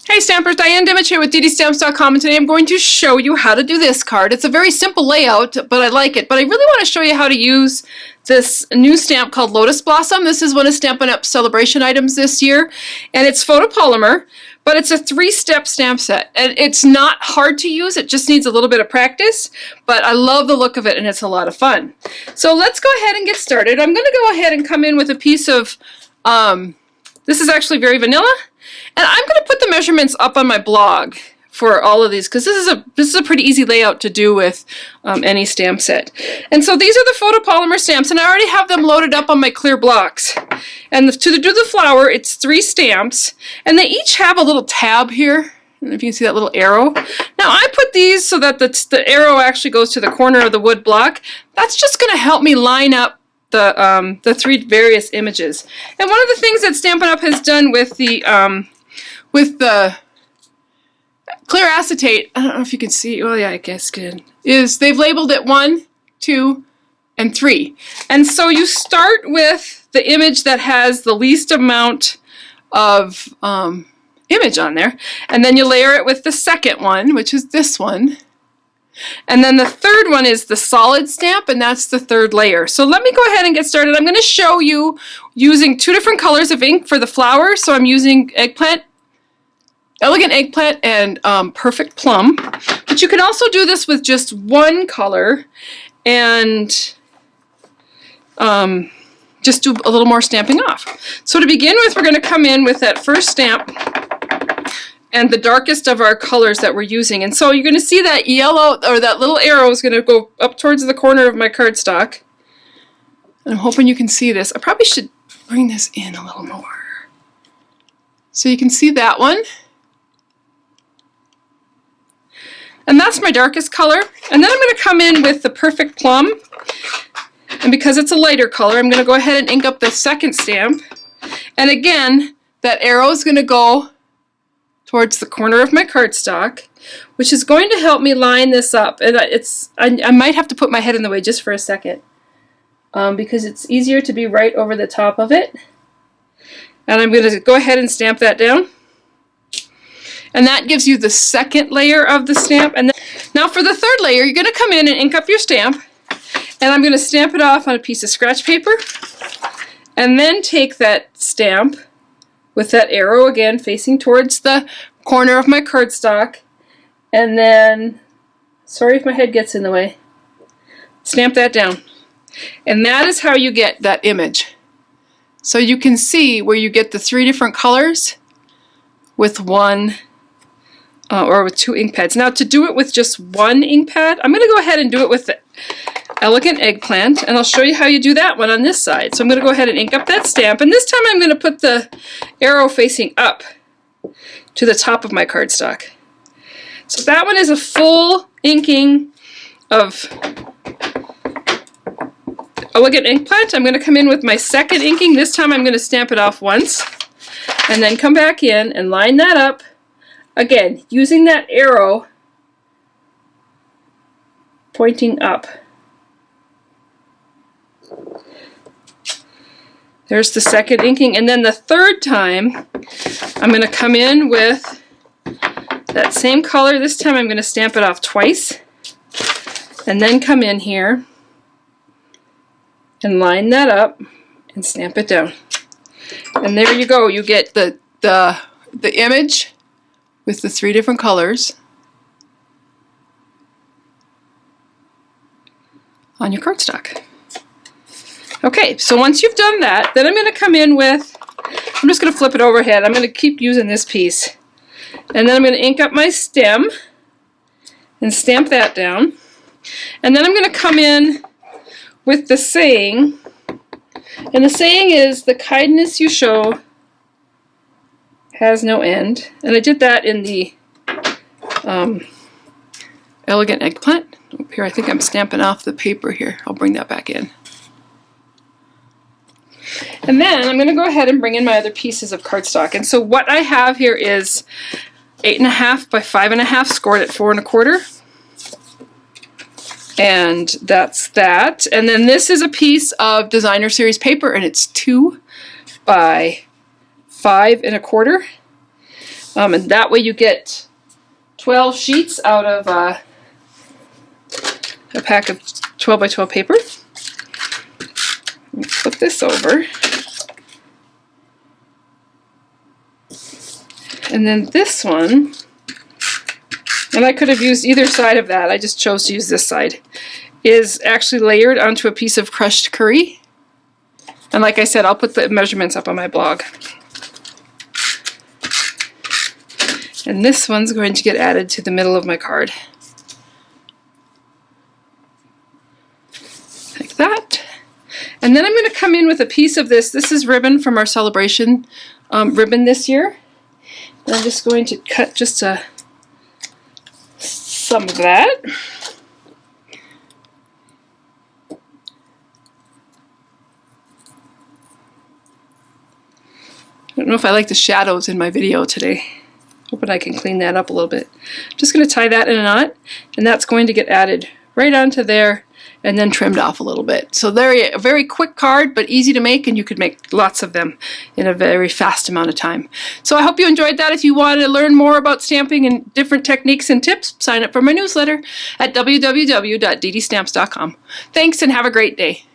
Hey Stampers, Diane Dimich here with ddStamps.com, and today I'm going to show you how to do this card. It's a very simple layout, but I like it. But I really want to show you how to use this new stamp called Lotus Blossom. This is one of Stampin' Up's Celebration items this year, and it's photopolymer, but it's a 3-step stamp set. And it's not hard to use, it just needs a little bit of practice, but I love the look of it and it's a lot of fun. So let's go ahead and get started. I'm going to go ahead and come in with a piece of, this is actually very vanilla. And I'm going to put the measurements up on my blog for all of these because this is a pretty easy layout to do with any stamp set. And so these are the photopolymer stamps, and I already have them loaded up on my clear blocks. And to do the flower, it's 3 stamps, and they each have a little tab here. I don't know if you can see that little arrow. Now I put these so that the arrow actually goes to the corner of the wood block. That's just going to help me line up the 3 various images. And one of the things that Stampin' Up has done with the clear acetate, I don't know if you can see, well yeah, I guess good, is they've labeled it 1, 2, and 3. And so you start with the image that has the least amount of image on there, and then you layer it with the second one, which is this one. And then the third one is the solid stamp, and that's the 3rd layer. So let me go ahead and get started. I'm going to show you using 2 different colors of ink for the flower. So I'm using Elegant Eggplant and Perfect Plum. But you can also do this with just 1 color and just do a little more stamping off. So to begin with, we're going to come in with that first stamp and the darkest of our colors that we're using. And so you're going to see that yellow, or that little arrow is going to go up towards the corner of my cardstock. And I'm hoping you can see this. I probably should bring this in a little more. So you can see that one. And that's my darkest color. And then I'm going to come in with the Perfect Plum. And because it's a lighter color, I'm going to go ahead and ink up the second stamp. And again, that arrow is going to go towards the corner of my cardstock, which is going to help me line this up. And I might have to put my head in the way just for a second because it's easier to be right over the top of it. And I'm going to go ahead and stamp that down. And that gives you the 2nd layer of the stamp. And then, now for the 3rd layer, you're going to come in and ink up your stamp. And I'm going to stamp it off on a piece of scratch paper. And then take that stamp with that arrow again facing towards the corner of my cardstock, and then, sorry if my head gets in the way, stamp that down. And that is how you get that image. So you can see where you get the 3 different colors with 1 or with 2 ink pads. Now to do it with just 1 ink pad, I'm going to go ahead and do it with the Elegant Eggplant, and I'll show you how you do that one on this side. So I'm going to go ahead and ink up that stamp, and this time I'm going to put the arrow facing up to the top of my cardstock. So that one is a full inking of Elegant Eggplant. I'm going to come in with my 2nd inking. This time I'm going to stamp it off once, and then come back in and line that up. Again, using that arrow pointing up. There's the 2nd inking, and then the 3rd time I'm going to come in with that same color. This time I'm going to stamp it off twice and then come in here and line that up and stamp it down. And there you go. You get the image with the 3 different colors on your cardstock. Okay, so once you've done that, then I'm going to come in with, I'm just going to flip it overhead. I'm going to keep using this piece. And then I'm going to ink up my stem and stamp that down. And then I'm going to come in with the saying. And the saying is, the kindness you show has no end. And I did that in the Elegant Eggplant. Here, I think I'm stamping off the paper here. I'll bring that back in. And then I'm going to go ahead and bring in my other pieces of cardstock. And so what I have here is 8.5 by 5.5 scored at 4 1/4. And that's that. And then this is a piece of designer series paper, and it's 2 by 5 1/4. And that way you get 12 sheets out of a pack of 12 by 12 paper. Flip this over. And then this one, and I could have used either side of that, I just chose to use this side, is actually layered onto a piece of crushed curry. And like I said, I'll put the measurements up on my blog. And this one's going to get added to the middle of my card. Like that. And then I'm going to come in with a piece of this. This is ribbon from our Sale-a-bration ribbon this year. And I'm just going to cut just some of that. I don't know if I like the shadows in my video today. Hoping I can clean that up a little bit. Just going to tie that in a knot, and that's going to get added right onto there and then trimmed off a little bit. So there, a very quick card, but easy to make, and you could make lots of them in a very fast amount of time. So I hope you enjoyed that. If you want to learn more about stamping and different techniques and tips, sign up for my newsletter at www.ddistamps.com. Thanks and have a great day.